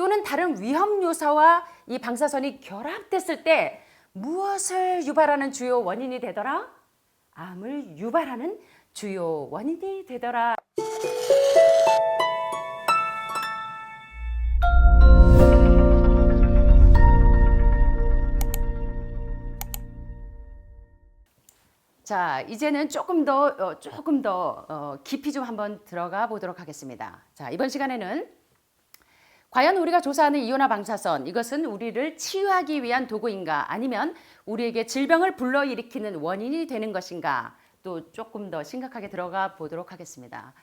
또는 다른 위험 요소와 이 방사선이 결합됐을 때 무엇을 유발하는 주요 원인이 되더라? 암을 유발하는 주요 원인이 되더라. 자, 이제는 조금 더 깊이 좀 한번 들어가 보도록 하겠습니다. 자, 이번 시간에는 과연 우리가 조사하는 이온화 방사선, 이것은 우리를 치유하기 위한 도구인가, 아니면 우리에게 질병을 불러일으키는 원인이 되는 것인가, 또 조금 더 심각하게 들어가 보도록 하겠습니다.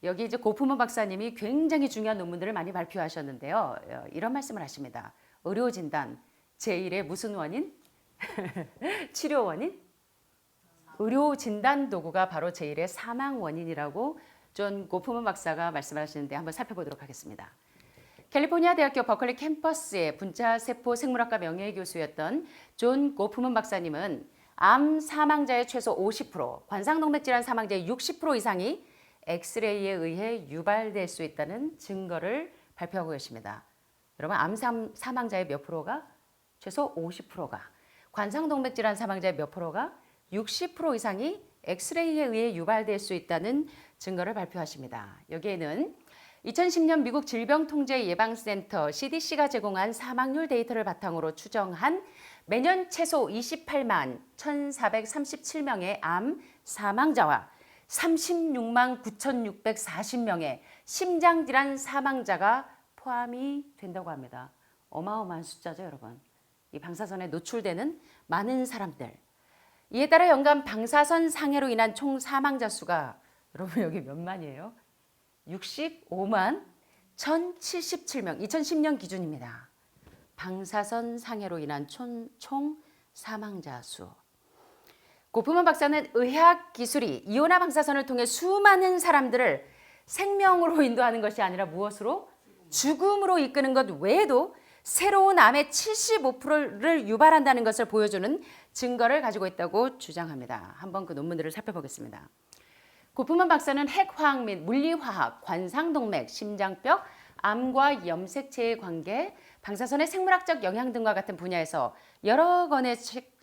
여기 이제 고프먼 박사님이 굉장히 중요한 논문들을 많이 발표하셨는데요. 이런 말씀을 하십니다. 의료 진단, 제1의 무슨 원인? 치료 원인? 의료 진단 도구가 바로 제1의 사망 원인이라고 존 고프먼 박사가 말씀하시는데 한번 살펴보도록 하겠습니다. 캘리포니아 대학교 버클리 캠퍼스의 분자세포 생물학과 명예교수였던 존 고프먼 박사님은 암 사망자의 최소 50%, 관상동맥질환 사망자의 60% 이상이 엑스레이에 의해 유발될 수 있다는 증거를 발표하고 계십니다. 여러분, 암 사망자의 몇 프로가? 최소 50%가, 관상동맥질환 사망자의 몇 프로가? 60% 이상이 엑스레이에 의해 유발될 수 있다는 증거를 발표하십니다. 여기에는 2010년 미국 질병통제예방센터 CDC가 제공한 사망률 데이터를 바탕으로 추정한 매년 최소 28만 1,437명의 암 사망자와 36만 9,640명의 심장질환 사망자가 포함이 된다고 합니다. 어마어마한 숫자죠, 여러분. 이 방사선에 노출되는 많은 사람들. 이에 따라 연간 방사선 상해로 인한 총 사망자 수가 여러분 여기 몇 만이에요? 65만 1,077명, 2010년 기준입니다. 방사선 상해로 인한 총 사망자 수. 고프먼 박사는 의학 기술이 이온화 방사선을 통해 수많은 사람들을 생명으로 인도하는 것이 아니라 무엇으로? 죽음으로 이끄는 것 외에도 새로운 암의 75%를 유발한다는 것을 보여주는 증거를 가지고 있다고 주장합니다. 한번 그 논문들을 살펴보겠습니다. 고프먼 박사는 핵화학 및 물리화학, 관상동맥, 심장벽, 암과 염색체의 관계, 방사선의 생물학적 영향 등과 같은 분야에서 여러 권의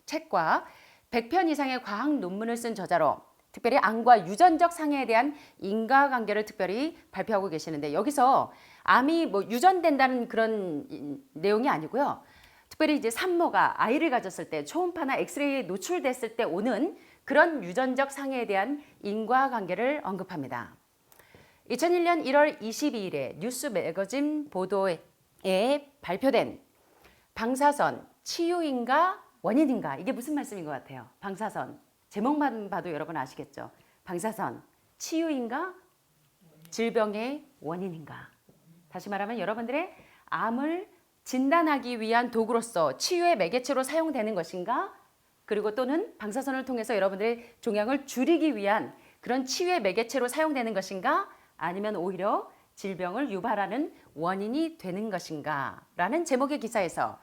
책과 100편 이상의 과학 논문을 쓴 저자로 특별히 암과 유전적 상해에 대한 인과관계를 특별히 발표하고 계시는데, 여기서 암이 유전된다는 그런 내용이 아니고요. 특별히 이제 산모가 아이를 가졌을 때 초음파나 엑스레이에 노출됐을 때 오는 그런 유전적 상해에 대한 인과관계를 언급합니다. 2001년 1월 22일에 뉴스 매거진 보도에 발표된 방사선 치유인가 원인인가, 이게 무슨 말씀인 것 같아요? 방사선 제목만 봐도 여러분 아시겠죠? 방사선 치유인가 질병의 원인인가. 다시 말하면 여러분들의 암을 진단하기 위한 도구로서 치유의 매개체로 사용되는 것인가, 그리고 또는 방사선을 통해서 여러분들의 종양을 줄이기 위한 그런 치유의 매개체로 사용되는 것인가, 아니면 오히려 질병을 유발하는 원인이 되는 것인가 라는 제목의 기사에서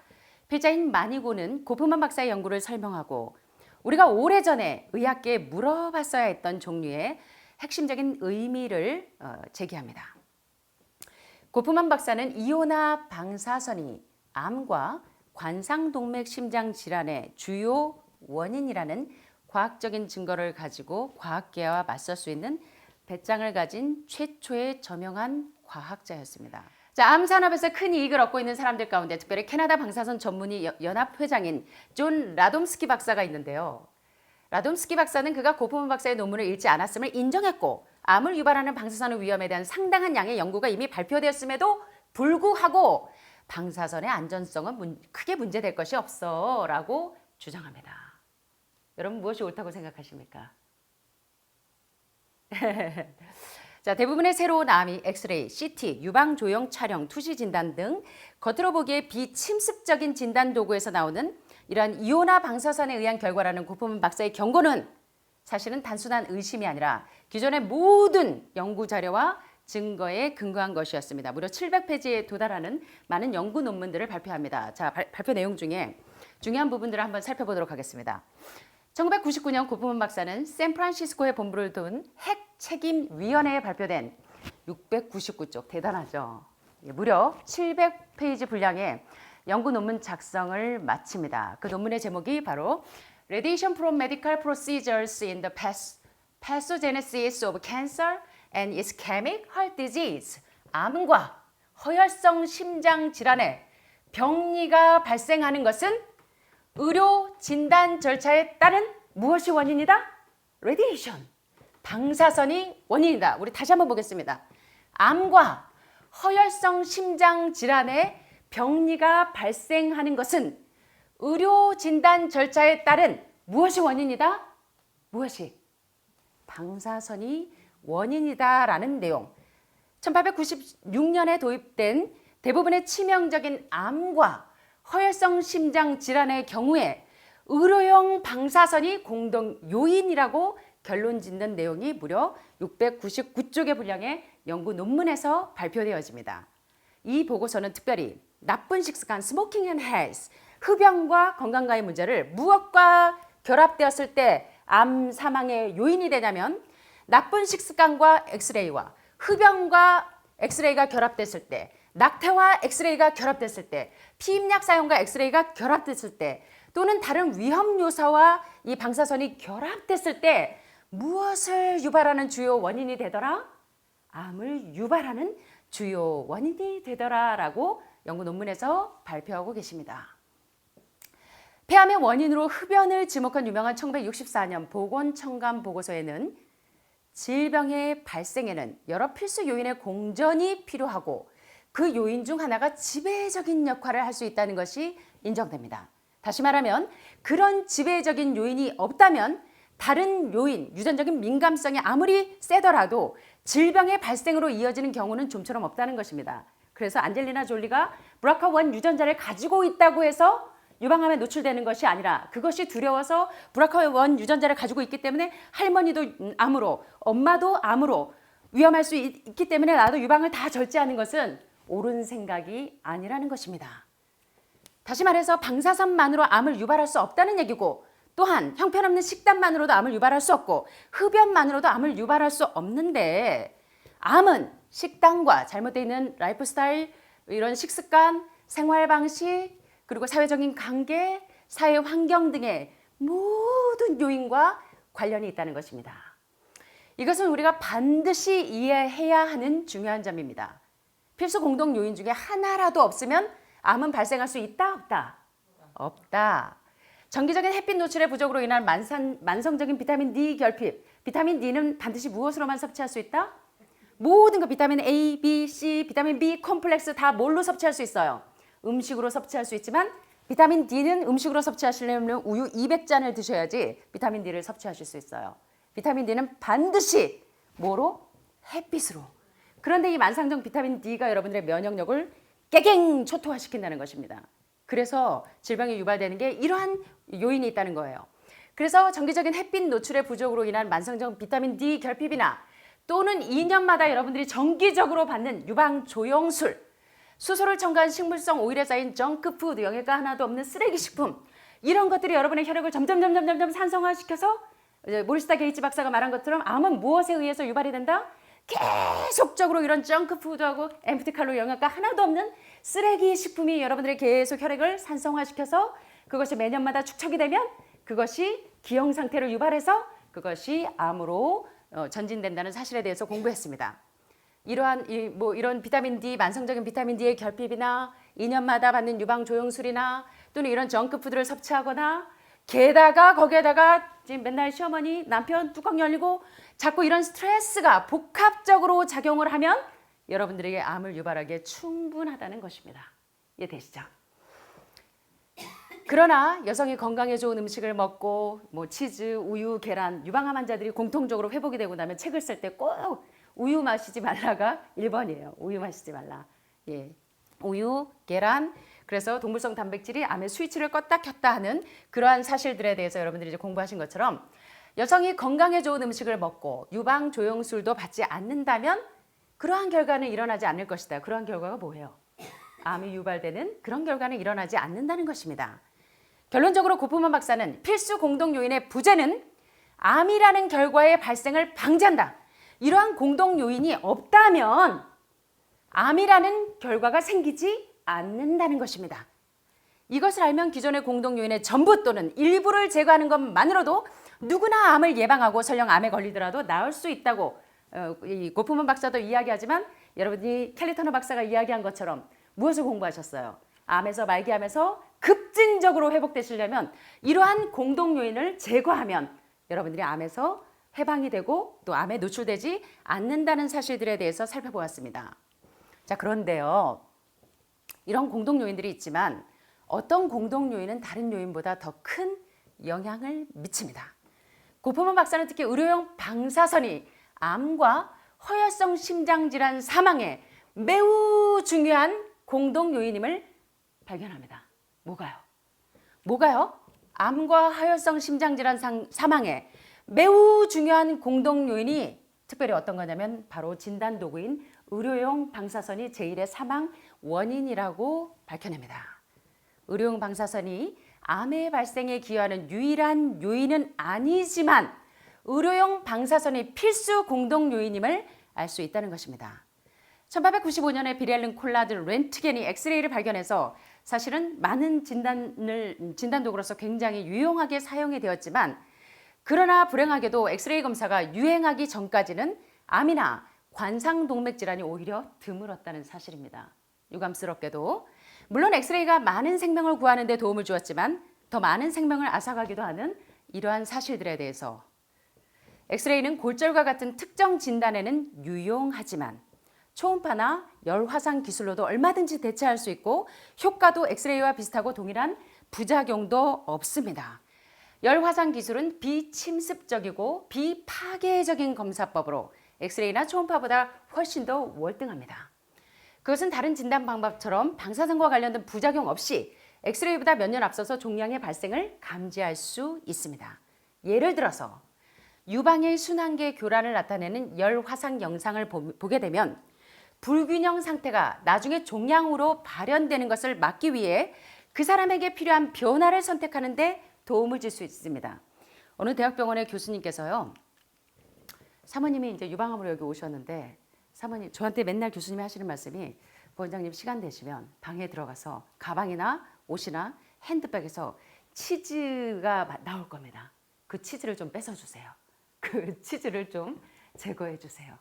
필자인 마니고는 고프먼 박사의 연구를 설명하고 우리가 오래전에 의학계에 물어봤어야 했던 종류의 핵심적인 의미를 제기합니다. 고프먼 박사는 이온화 방사선이 암과 관상동맥 심장 질환의 주요 원인이라는 과학적인 증거를 가지고 과학계와 맞설 수 있는 배짱을 가진 최초의 저명한 과학자였습니다. 자, 암 산업에서 큰 이익을 얻고 있는 사람들 가운데 특별히 캐나다 방사선 전문의 연합 회장인 존 라돔스키 박사가 있는데요. 라돔스키 박사는 그가 고프먼 박사의 논문을 읽지 않았음을 인정했고, 암을 유발하는 방사선의 위험에 대한 상당한 양의 연구가 이미 발표되었음에도 불구하고 방사선의 안전성은 크게 문제될 것이 없어 라고 주장합니다. 여러분, 무엇이 옳다고 생각하십니까? 자, 대부분의 새로운 암이 엑스레이, CT, 유방조형 촬영, 투시 진단 등 겉으로 보기에 비침습적인 진단 도구에서 나오는 이러한 이온화 방사선에 의한 결과라는 고프먼 박사의 경고는 사실은 단순한 의심이 아니라 기존의 모든 연구 자료와 증거에 근거한 것이었습니다. 무려 700페이지에 도달하는 많은 연구 논문들을 발표합니다. 자, 발표 내용 중에 중요한 부분들을 한번 살펴보도록 하겠습니다. 1999년 고프먼 박사는 샌프란시스코에 본부를 둔 핵책임위원회에 발표된 699쪽, 대단하죠. 무려 700페이지 분량의 연구 논문 작성을 마칩니다. 그 논문의 제목이 바로 Radiation from Medical Procedures in the Pathogenesis of Cancer and Ischemic Heart Disease. 암과 허혈성 심장 질환의 병리가 발생하는 것은 의료 진단 절차에 따른 무엇이 원인이다? Radiation. 방사선이 원인이다. 우리 다시 한번 보겠습니다. 암과 허혈성 심장 질환의 병리가 발생하는 것은 의료 진단 절차에 따른 무엇이 원인이다? 무엇이? 방사선이 원인이다라는 내용. 1896년에 도입된 대부분의 치명적인 암과 허혈성 심장 질환의 경우에 의료용 방사선이 공동 요인이라고 결론 짓는 내용이 무려 699쪽의 분량의 연구 논문에서 발표되어집니다. 이 보고서는 특별히 나쁜 식습관, 스모킹 앤 헬스, 흡연과 건강과의 문제를 무엇과 결합되었을 때 암 사망의 요인이 되냐면 나쁜 식습관과 엑스레이와 흡연과 엑스레이가 결합됐을 때, 낙태와 엑스레이가 결합됐을 때, 피임약 사용과 엑스레이가 결합됐을 때, 또는 다른 위험 요소와 이 방사선이 결합됐을 때 무엇을 유발하는 주요 원인이 되더라? 암을 유발하는 주요 원인이 되더라라고 연구 논문에서 발표하고 계십니다. 폐암의 원인으로 흡연을 지목한 유명한 1964년 보건청감 보고서에는 질병의 발생에는 여러 필수 요인의 공존이 필요하고 그 요인 중 하나가 지배적인 역할을 할 수 있다는 것이 인정됩니다. 다시 말하면 그런 지배적인 요인이 없다면 다른 요인, 유전적인 민감성이 아무리 세더라도 질병의 발생으로 이어지는 경우는 좀처럼 없다는 것입니다. 그래서 안젤리나 졸리가 BRCA1 유전자를 가지고 있다고 해서 유방암에 노출되는 것이 아니라 그것이 두려워서 BRCA1 유전자를 가지고 있기 때문에 할머니도 암으로, 엄마도 암으로 위험할 수 있기 때문에 나도 유방을 다 절제하는 것은 옳은 생각이 아니라는 것입니다. 다시 말해서 방사선만으로 암을 유발할 수 없다는 얘기고 또한 형편없는 식단만으로도 암을 유발할 수 없고 흡연만으로도 암을 유발할 수 없는데 암은 식단과 잘못되어 있는 라이프 스타일, 이런 식습관, 생활 방식, 그리고 사회적인 관계, 사회 환경 등의 모든 요인과 관련이 있다는 것입니다. 이것은 우리가 반드시 이해해야 하는 중요한 점입니다. 필수 공동 요인 중에 하나라도 없으면 암은 발생할 수 있다, 없다? 없다. 정기적인 햇빛 노출의 부족으로 인한 만성적인 비타민 D 결핍. 비타민 D는 반드시 무엇으로만 섭취할 수 있다? 모든 거 비타민 A, B, C, 비타민 B, 콤플렉스 다 뭘로 섭취할 수 있어요? 음식으로 섭취할 수 있지만 비타민 D는 음식으로 섭취하시려면 우유 200잔을 드셔야지 비타민 D를 섭취하실 수 있어요. 비타민 D는 반드시 뭐로? 햇빛으로. 그런데 이 만성적 비타민 D가 여러분들의 면역력을 깨갱 초토화시킨다는 것입니다. 그래서 질병이 유발되는 게 이러한 요인이 있다는 거예요. 그래서 정기적인 햇빛 노출의 부족으로 인한 만성적 비타민 D 결핍이나 또는 2년마다 여러분들이 정기적으로 받는 유방 조영술, 수소를 첨가한 식물성 오일에 쌓인 정크푸드, 영양가 하나도 없는 쓰레기 식품, 이런 것들이 여러분의 혈액을 점점 산성화시켜서 모리스타 게이츠 박사가 말한 것처럼 암은 무엇에 의해서 유발이 된다? 계속적으로 이런 정크푸드하고 엠프티 칼로리 영양가 하나도 없는 쓰레기 식품이 여러분들의 계속 혈액을 산성화시켜서 그것이 매년마다 축적이 되면 그것이 기형 상태를 유발해서 그것이 암으로 전진된다는 사실에 대해서 공부했습니다. 이런 비타민 D, 만성적인 비타민 D의 결핍이나 2년마다 받는 유방 조영술이나 또는 이런 정크푸드를 섭취하거나 게다가 거기에다가 지금 맨날 시어머니, 남편 뚜껑 열리고 자꾸 이런 스트레스가 복합적으로 작용을 하면 여러분들에게 암을 유발하기에 충분하다는 것입니다. 이해되시죠? 그러나 여성이 건강에 좋은 음식을 먹고 치즈, 우유, 계란, 유방암 환자들이 공통적으로 회복이 되고 나면 책을 쓸 때 꼭 우유 마시지 말라가 1번이에요. 우유 마시지 말라. 예. 우유, 계란, 그래서 동물성 단백질이 암의 스위치를 껐다 켰다 하는 그러한 사실들에 대해서 여러분들이 이제 공부하신 것처럼 여성이 건강에 좋은 음식을 먹고 유방 조영술도 받지 않는다면 그러한 결과는 일어나지 않을 것이다. 그러한 결과가 뭐예요? 암이 유발되는 그런 결과는 일어나지 않는다는 것입니다. 결론적으로 고프먼 박사는 필수 공동 요인의 부재는 암이라는 결과의 발생을 방지한다. 이러한 공동 요인이 없다면 암이라는 결과가 생기지 않는다는 것입니다. 이것을 알면 기존의 공동 요인의 전부 또는 일부를 제거하는 것만으로도 누구나 암을 예방하고 설령 암에 걸리더라도 나을 수 있다고 이 고프먼 박사도 이야기하지만 여러분이 켈리 터너 박사가 이야기한 것처럼 무엇을 공부하셨어요? 암에서 말기암에서 급진적으로 회복되시려면 이러한 공동 요인을 제거하면 여러분들이 암에서 해방이 되고 또 암에 노출되지 않는다는 사실들에 대해서 살펴보았습니다. 자, 그런데요. 이런 공동 요인들이 있지만 어떤 공동 요인은 다른 요인보다 더 큰 영향을 미칩니다. 고프먼 박사는 특히 의료용 방사선이 암과 허혈성 심장질환 사망에 매우 중요한 공동 요인임을 발견합니다. 뭐가요? 암과 하혈성 심장질환 사망에 매우 중요한 공동 요인이 특별히 어떤 거냐면 바로 진단 도구인 의료용 방사선이 제1의 사망 원인이라고 밝혀냅니다. 의료용 방사선이 암의 발생에 기여하는 유일한 요인은 아니지만 의료용 방사선이 필수 공동 요인임을 알 수 있다는 것입니다. 1895년에 비렐름 콜라드 렌트겐이 엑스레이를 발견해서 사실은 많은 진단 도구로서 굉장히 유용하게 사용이 되었지만 그러나 불행하게도 엑스레이 검사가 유행하기 전까지는 암이나 관상동맥 질환이 오히려 드물었다는 사실입니다. 유감스럽게도 물론 엑스레이가 많은 생명을 구하는 데 도움을 주었지만 더 많은 생명을 앗아가기도 하는 이러한 사실들에 대해서 엑스레이는 골절과 같은 특정 진단에는 유용하지만 초음파나 열화상 기술로도 얼마든지 대체할 수 있고 효과도 엑스레이와 비슷하고 동일한 부작용도 없습니다. 열화상 기술은 비침습적이고 비파괴적인 검사법으로 엑스레이나 초음파보다 훨씬 더 월등합니다. 그것은 다른 진단 방법처럼 방사선과 관련된 부작용 없이 엑스레이보다 몇 년 앞서서 종양의 발생을 감지할 수 있습니다. 예를 들어서 유방의 순환계 교란을 나타내는 열화상 영상을 보게 되면 불균형 상태가 나중에 종양으로 발현되는 것을 막기 위해 그 사람에게 필요한 변화를 선택하는 데 도움을 줄 수 있습니다. 어느 대학병원의 교수님께서요. 사모님이 이제 유방암으로 여기 오셨는데 사모님 저한테 맨날 교수님이 하시는 말씀이 원장님 시간 되시면 방에 들어가서 가방이나 옷이나 핸드백에서 치즈가 나올 겁니다. 그 치즈를 좀 뺏어 주세요. 그 치즈를 좀 제거해 주세요.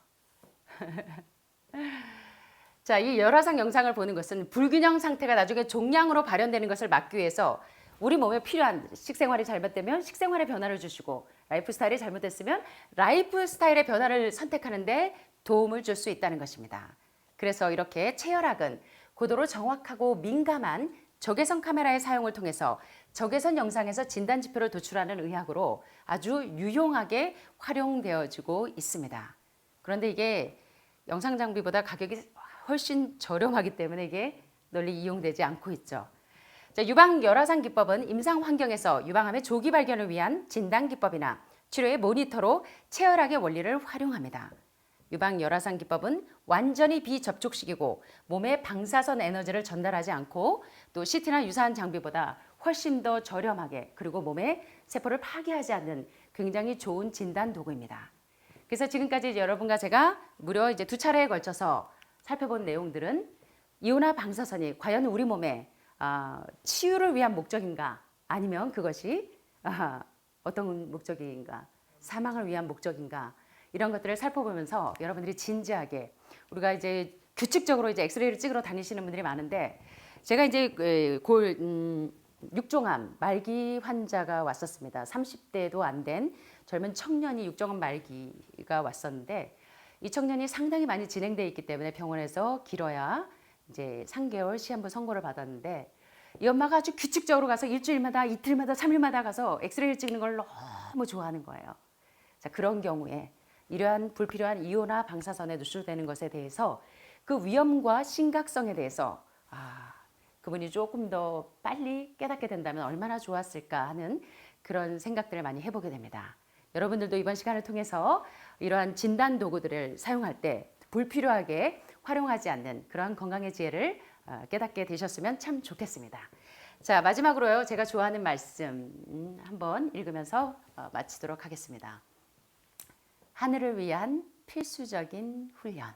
자, 이 열화상 영상을 보는 것은 불균형 상태가 나중에 종양으로 발현되는 것을 막기 위해서 우리 몸에 필요한 식생활이 잘못되면 식생활의 변화를 주시고 라이프 스타일이 잘못됐으면 라이프 스타일의 변화를 선택하는 데 도움을 줄 수 있다는 것입니다. 그래서 이렇게 체열학은 고도로 정확하고 민감한 적외선 카메라의 사용을 통해서 적외선 영상에서 진단 지표를 도출하는 의학으로 아주 유용하게 활용되어지고 있습니다. 그런데 이게 영상 장비보다 가격이 훨씬 저렴하기 때문에 이게 널리 이용되지 않고 있죠. 자, 유방 열화상 기법은 임상 환경에서 유방암의 조기 발견을 위한 진단 기법이나 치료의 모니터로 체열학의 원리를 활용합니다. 유방 열화상 기법은 완전히 비접촉식이고 몸에 방사선 에너지를 전달하지 않고 또 CT나 유사한 장비보다 훨씬 더 저렴하게 그리고 몸에 세포를 파괴하지 않는 굉장히 좋은 진단 도구입니다. 그래서 지금까지 여러분과 제가 무려 이제 2차례에 걸쳐서 살펴본 내용들은 이온화 방사선이 과연 우리 몸에 치유를 위한 목적인가 아니면 그것이 어떤 목적인가 사망을 위한 목적인가 이런 것들을 살펴보면서 여러분들이 진지하게 우리가 이제 규칙적으로 이제 엑스레이를 찍으러 다니시는 분들이 많은데 제가 이제 육종암 말기 환자가 왔었습니다. 30대도 안 된 젊은 청년이 육종암 말기가 왔었는데 이 청년이 상당히 많이 진행되어 있기 때문에 병원에서 길어야 이제 3개월 시한부 선고를 받았는데 이 엄마가 아주 규칙적으로 가서 일주일마다 이틀마다 3일마다 가서 엑스레이를 찍는 걸 너무 좋아하는 거예요. 자, 그런 경우에 이러한 불필요한 이온화 방사선에 노출되는 것에 대해서 그 위험과 심각성에 대해서 그분이 조금 더 빨리 깨닫게 된다면 얼마나 좋았을까 하는 그런 생각들을 많이 해보게 됩니다. 여러분들도 이번 시간을 통해서 이러한 진단 도구들을 사용할 때 불필요하게 활용하지 않는 그러한 건강의 지혜를 깨닫게 되셨으면 참 좋겠습니다. 자, 마지막으로요. 제가 좋아하는 말씀 한번 읽으면서 마치도록 하겠습니다. 하늘을 위한 필수적인 훈련.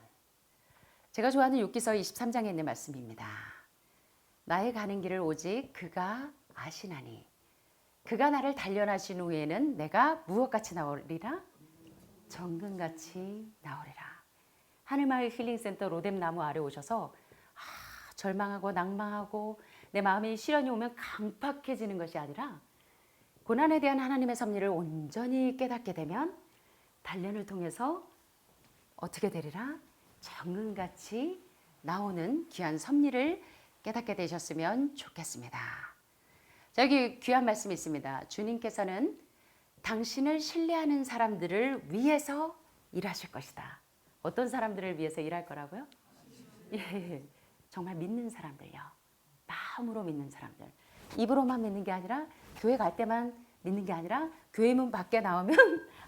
제가 좋아하는 욥기서 23장에 있는 말씀입니다. 나의 가는 길을 오직 그가 아시나니 그가 나를 단련하신 후에는 내가 무엇같이 나오리라? 정금같이 나오리라. 하늘마을 힐링센터 로뎀나무 아래 오셔서 절망하고 낭망하고 내 마음에 시련이 오면 강팍해지는 것이 아니라 고난에 대한 하나님의 섭리를 온전히 깨닫게 되면 단련을 통해서 어떻게 되리라? 정금같이 나오는 귀한 섭리를 깨닫게 되셨으면 좋겠습니다. 자, 여기 귀한 말씀이 있습니다. 주님께서는 당신을 신뢰하는 사람들을 위해서 일하실 것이다. 어떤 사람들을 위해서 일할 거라고요? 예, 정말 믿는 사람들요. 마음으로 믿는 사람들. 입으로만 믿는 게 아니라 교회 갈 때만 믿는 게 아니라 교회 문 밖에 나오면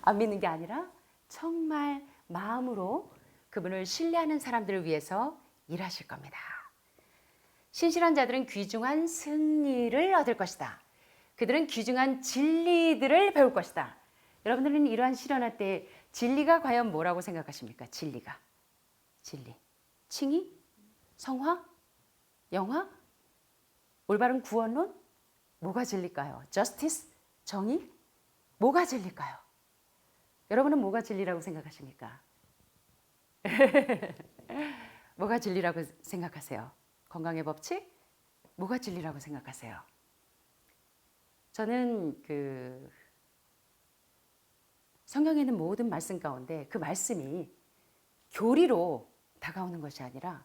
안 믿는 게 아니라 정말 마음으로 그분을 신뢰하는 사람들을 위해서 일하실 겁니다. 신실한 자들은 귀중한 승리를 얻을 것이다. 그들은 귀중한 진리들을 배울 것이다. 여러분들은 이러한 시련할 때 진리가 과연 뭐라고 생각하십니까? 진리가. 진리. 칭의? 성화? 영화? 올바른 구원론? 뭐가 진리일까요? justice? 정의? 뭐가 진리일까요? 여러분은 뭐가 진리라고 생각하십니까? 뭐가 진리라고 생각하세요? 건강의 법칙? 뭐가 진리라고 생각하세요? 저는 성경에 있는 모든 말씀 가운데 그 말씀이 교리로 다가오는 것이 아니라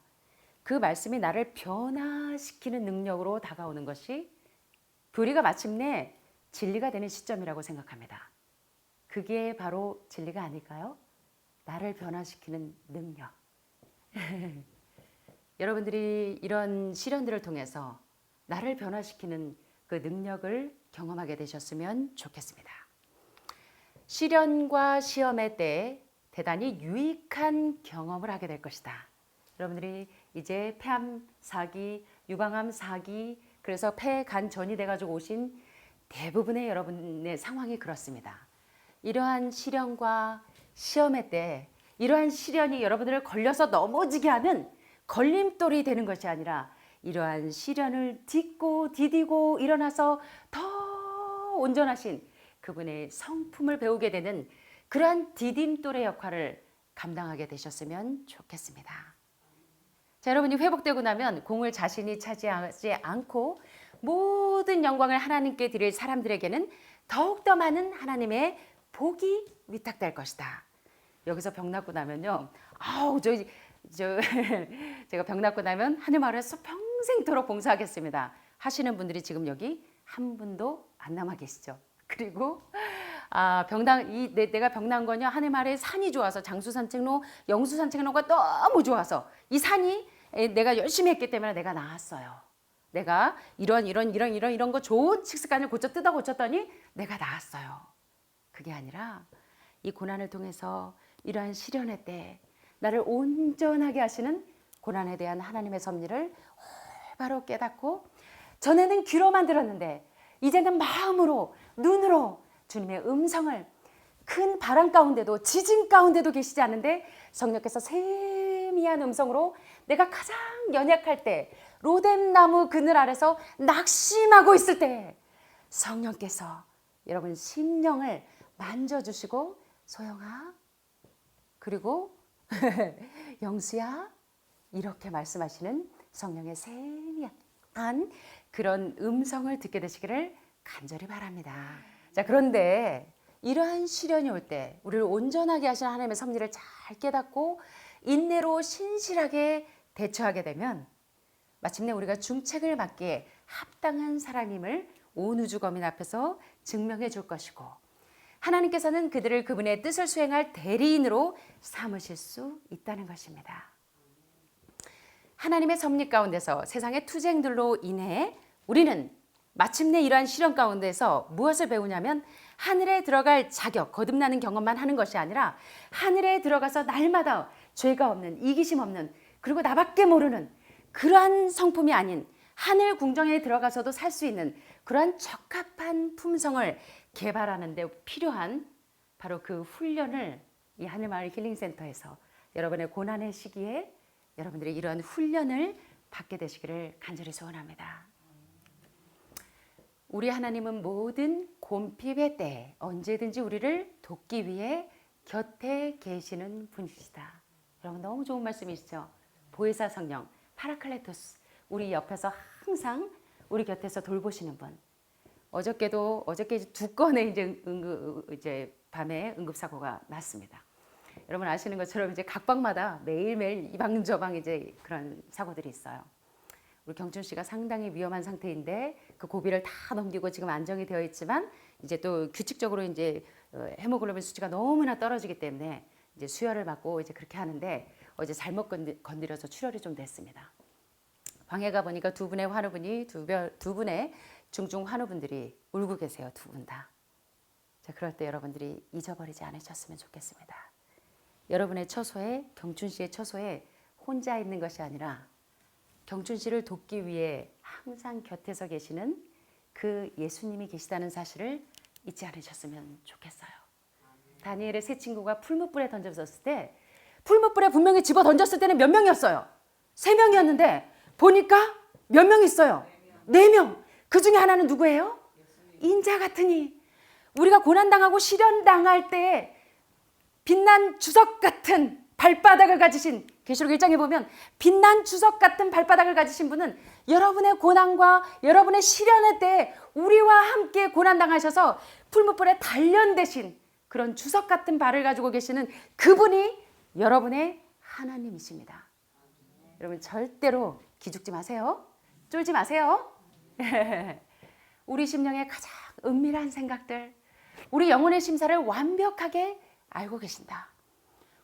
그 말씀이 나를 변화시키는 능력으로 다가오는 것이 교리가 마침내 진리가 되는 시점이라고 생각합니다. 그게 바로 진리가 아닐까요? 나를 변화시키는 능력. 여러분들이 이런 시련들을 통해서 나를 변화시키는 그 능력을 경험하게 되셨으면 좋겠습니다. 시련과 시험의 때에 대단히 유익한 경험을 하게 될 것이다. 여러분들이 이제 폐암 4기, 유방암 4기, 그래서 폐, 간 전이 돼가지고 오신 대부분의 여러분의 상황이 그렇습니다. 이러한 시련과 시험의 때 이러한 시련이 여러분들을 걸려서 넘어지게 하는 걸림돌이 되는 것이 아니라 이러한 시련을 딛고 디디고 일어나서 더 온전하신 그분의 성품을 배우게 되는 그러한 디딤돌의 역할을 감당하게 되셨으면 좋겠습니다. 자, 여러분이 회복되고 나면 공을 자신이 차지하지 않고 모든 영광을 하나님께 드릴 사람들에게는 더욱더 많은 하나님의 복이 위탁될 것이다. 여기서 병 낫고 나면요. 제가 병 낫고 나면 하늘마을에서 평생토록 봉사하겠습니다. 하시는 분들이 지금 여기 한 분도 안 남아 계시죠. 그리고 내가 병난 거냐 하늘마을에 산이 좋아서 장수산책로, 영수산책로가 너무 좋아서 이 산이 내가 열심히 했기 때문에 내가 나았어요. 내가 이런 거 좋은 식습관을 고쳤더니 내가 나았어요. 그게 아니라 이 고난을 통해서 이러한 시련의 때 나를 온전하게 하시는 고난에 대한 하나님의 섭리를 올바로 깨닫고 전에는 귀로만 들었는데 이제는 마음으로 눈으로 주님의 음성을 큰 바람 가운데도 지진 가운데도 계시지 않는데 성령께서 세미한 음성으로 내가 가장 연약할 때 로뎀나무 그늘 아래서 낙심하고 있을 때 성령께서 여러분 심령을 만져주시고 소영아 그리고 영수야 이렇게 말씀하시는 성령의 세미한 그런 음성을 듣게 되시기를 간절히 바랍니다. 자, 그런데 이러한 시련이 올 때 우리를 온전하게 하시는 하나님의 섭리를 잘 깨닫고 인내로 신실하게 대처하게 되면 마침내 우리가 중책을 맡기에 합당한 사람임을 온 우주 거민 앞에서 증명해 줄 것이고 하나님께서는 그들을 그분의 뜻을 수행할 대리인으로 삼으실 수 있다는 것입니다. 하나님의 섭리 가운데서 세상의 투쟁들로 인해 우리는 마침내 이러한 시련 가운데서 무엇을 배우냐면 하늘에 들어갈 자격, 거듭나는 경험만 하는 것이 아니라 하늘에 들어가서 날마다 죄가 없는, 이기심 없는, 그리고 나밖에 모르는 그러한 성품이 아닌 하늘 궁정에 들어가서도 살 수 있는 그러한 적합한 품성을 개발하는 데 필요한 바로 그 훈련을 이 하늘마을 힐링센터에서 여러분의 고난의 시기에 여러분들이 이러한 훈련을 받게 되시기를 간절히 소원합니다. 우리 하나님은 모든 곰핍의 때에 언제든지 우리를 돕기 위해 곁에 계시는 분이시다. 여러분 너무 좋은 말씀이시죠? 보혜사 성령 파라클레토스, 우리 옆에서 항상 우리 곁에서 돌보시는 분. 어저께 이제 2건의 이제 밤에 응급사고가 났습니다. 여러분 아시는 것처럼 이제 각 방마다 매일매일 이 방 저 방 이제 그런 사고들이 있어요. 우리 경춘 씨가 상당히 위험한 상태인데 그 고비를 다 넘기고 지금 안정이 되어 있지만 이제 또 규칙적으로 이제 헤모글로빈 수치가 너무나 떨어지기 때문에 이제 수혈을 받고 이제 그렇게 하는데 어제 잘못 건드려서 출혈이 좀 됐습니다. 방에 가 보니까 두 분의 환우분이 두 분의 중증 환우분들이 울고 계세요. 두 분 다. 자, 그럴 때 여러분들이 잊어버리지 않으셨으면 좋겠습니다. 여러분의 처소에, 경춘 씨의 처소에 혼자 있는 것이 아니라 경춘 씨를 돕기 위해 항상 곁에서 계시는 그 예수님이 계시다는 사실을 잊지 않으셨으면 좋겠어요. 다니엘의 세 친구가 풀무불에 던져졌을 때 풀무불에 분명히 집어 던졌을 때는 몇 명이었어요? 3명이었는데 보니까 몇 명 있어요? 4명. 그 중에 하나는 누구예요? 인자 같으니. 우리가 고난당하고 시련당할 때 빛난 주석 같은 발바닥을 가지신, 계시록 1장에 보면 빛난 주석 같은 발바닥을 가지신 분은 여러분의 고난과 여러분의 시련의 때 우리와 함께 고난당하셔서 풀무불에 단련되신 그런 주석 같은 발을 가지고 계시는 그분이 여러분의 하나님이십니다. 여러분 절대로 기죽지 마세요. 쫄지 마세요. 우리 심령의 가장 은밀한 생각들, 우리 영혼의 심사를 완벽하게 알고 계신다.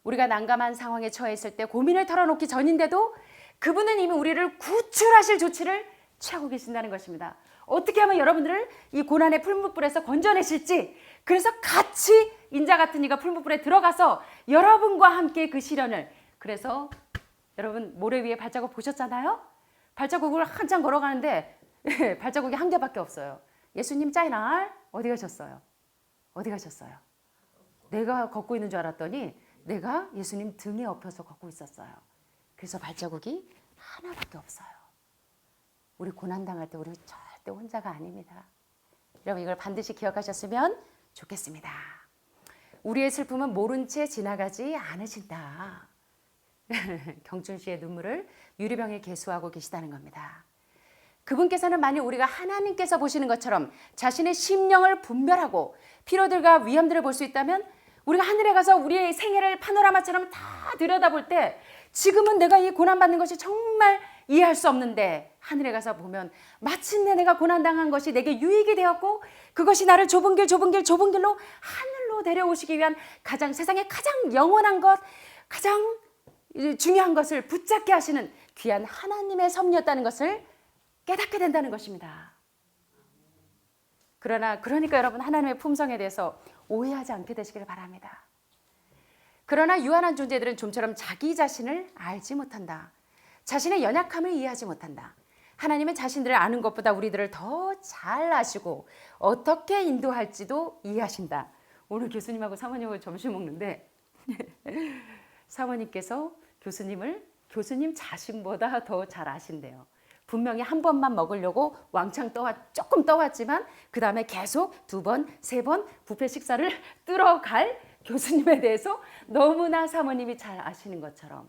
우리가 난감한 상황에 처해 있을 때 고민을 털어놓기 전인데도 그분은 이미 우리를 구출하실 조치를 취하고 계신다는 것입니다. 어떻게 하면 여러분들을 이 고난의 풀무불에서 건져내실지, 그래서 같이 인자 같은 이가 풀무불에 들어가서 여러분과 함께 그 시련을, 그래서 여러분 모래 위에 발자국 보셨잖아요? 발자국을 한참 걸어가는데 발자국이 한 개밖에 없어요. 예수님 짜이날 어디 가셨어요? 어디 가셨어요? 내가 걷고 있는 줄 알았더니 내가 예수님 등에 엎여서 걷고 있었어요. 그래서 발자국이 하나밖에 없어요. 우리 고난당할 때 우리 절대 혼자가 아닙니다. 여러분 이걸 반드시 기억하셨으면 좋겠습니다. 우리의 슬픔은 모른 채 지나가지 않으신다. 경춘 씨의 눈물을 유리병에 계수하고 계시다는 겁니다. 그분께서는 만일 우리가 하나님께서 보시는 것처럼 자신의 심령을 분별하고 피로들과 위험들을 볼 수 있다면 우리가 하늘에 가서 우리의 생애를 파노라마처럼 다 들여다볼 때 지금은 내가 이 고난받는 것이 정말 이해할 수 없는데 하늘에 가서 보면 마침내 내가 고난당한 것이 내게 유익이 되었고 그것이 나를 좁은 길로 하늘로 데려오시기 위한 세상의 가장 영원한 것, 가장 중요한 것을 붙잡게 하시는 귀한 하나님의 섭리였다는 것을 깨닫게 된다는 것입니다. 그러니까 여러분 하나님의 품성에 대해서 오해하지 않게 되시기를 바랍니다. 그러나 유한한 존재들은 좀처럼 자기 자신을 알지 못한다. 자신의 연약함을 이해하지 못한다. 하나님은 자신들을 아는 것보다 우리들을 더 잘 아시고 어떻게 인도할지도 이해하신다. 오늘 교수님하고 사모님하고 점심 먹는데 사모님께서 교수님 자신보다 더 잘 아신대요. 분명히 한 번만 먹으려고 왕창 조금 떠왔지만 그 다음에 계속 2번, 3번 뷔페 식사를 뚫어갈 교수님에 대해서 너무나 사모님이 잘 아시는 것처럼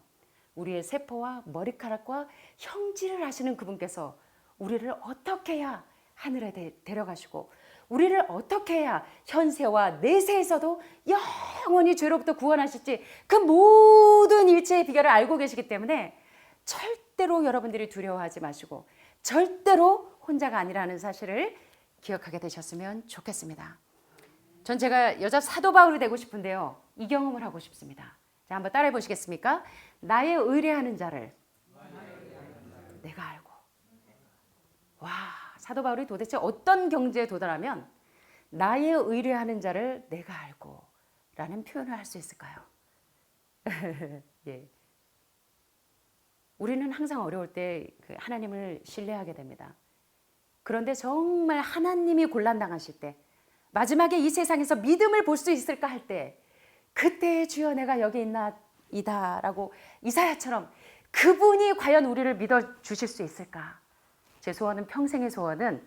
우리의 세포와 머리카락과 형질을 하시는 그분께서 우리를 어떻게 해야 하늘에 데려가시고 우리를 어떻게 해야 현세와 내세에서도 영원히 죄로부터 구원하실지 그 모든 일체의 비결을 알고 계시기 때문에 절대로 여러분들이 두려워하지 마시고 절대로 혼자가 아니라는 사실을 기억하게 되셨으면 좋겠습니다. 전 제가 여자 사도 바울이 되고 싶은데요. 이 경험을 하고 싶습니다. 자, 한번 따라해 보시겠습니까? 나의 의뢰하는 자를 내가 알고. 와, 사도 바울이 도대체 어떤 경지에 도달하면 나의 의뢰하는 자를 내가 알고 라는 표현을 할 수 있을까요? 예. 우리는 항상 어려울 때 하나님을 신뢰하게 됩니다. 그런데 정말 하나님이 곤란당하실 때 마지막에 이 세상에서 믿음을 볼 수 있을까 할 때 그때 주여 내가 여기 있나이다 라고 이사야처럼 그분이 과연 우리를 믿어 주실 수 있을까? 제 소원은, 평생의 소원은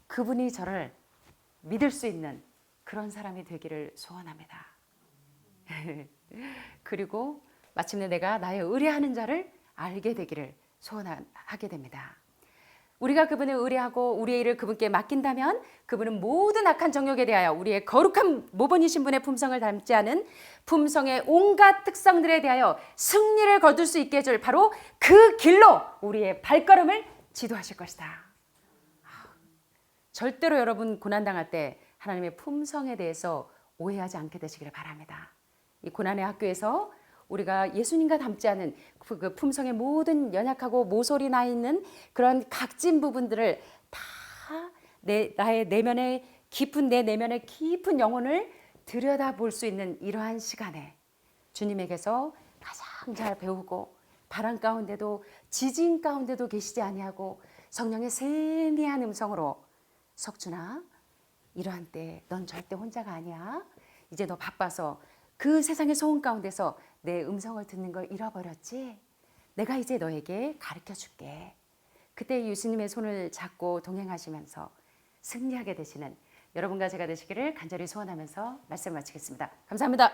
그분이 저를 믿을 수 있는 그런 사람이 되기를 소원합니다. 그리고 마침내 내가 나의 의뢰하는 자를 알게 되기를 소원하게 됩니다. 우리가 그분을 의뢰하고 우리의 일을 그분께 맡긴다면 그분은 모든 악한 정욕에 대하여 우리의 거룩한 모본이신 분의 품성을 닮지 않은 품성의 온갖 특성들에 대하여 승리를 거둘 수 있게 해줄 바로 그 길로 우리의 발걸음을 지도하실 것이다. 절대로 여러분 고난당할 때 하나님의 품성에 대해서 오해하지 않게 되시기를 바랍니다. 이 고난의 학교에서 우리가 예수님과 닮지 않은 그 품성의 모든 연약하고 모솔이 나 있는 그런 각진 부분들을 다 나의 내면의 깊은, 내 내면의 깊은 영혼을 들여다볼 수 있는 이러한 시간에 주님에게서 가장 잘 배우고 바람 가운데도 지진 가운데도 계시지 아니하고 성령의 세미한 음성으로 석준아, 이러한 때 넌 절대 혼자가 아니야. 이제 너 바빠서 그 세상의 소음 가운데서 내 음성을 듣는 걸 잃어버렸지? 내가 이제 너에게 가르쳐 줄게. 그때 예수님의 손을 잡고 동행하시면서 승리하게 되시는 여러분과 제가 되시기를 간절히 소원하면서 말씀 마치겠습니다. 감사합니다.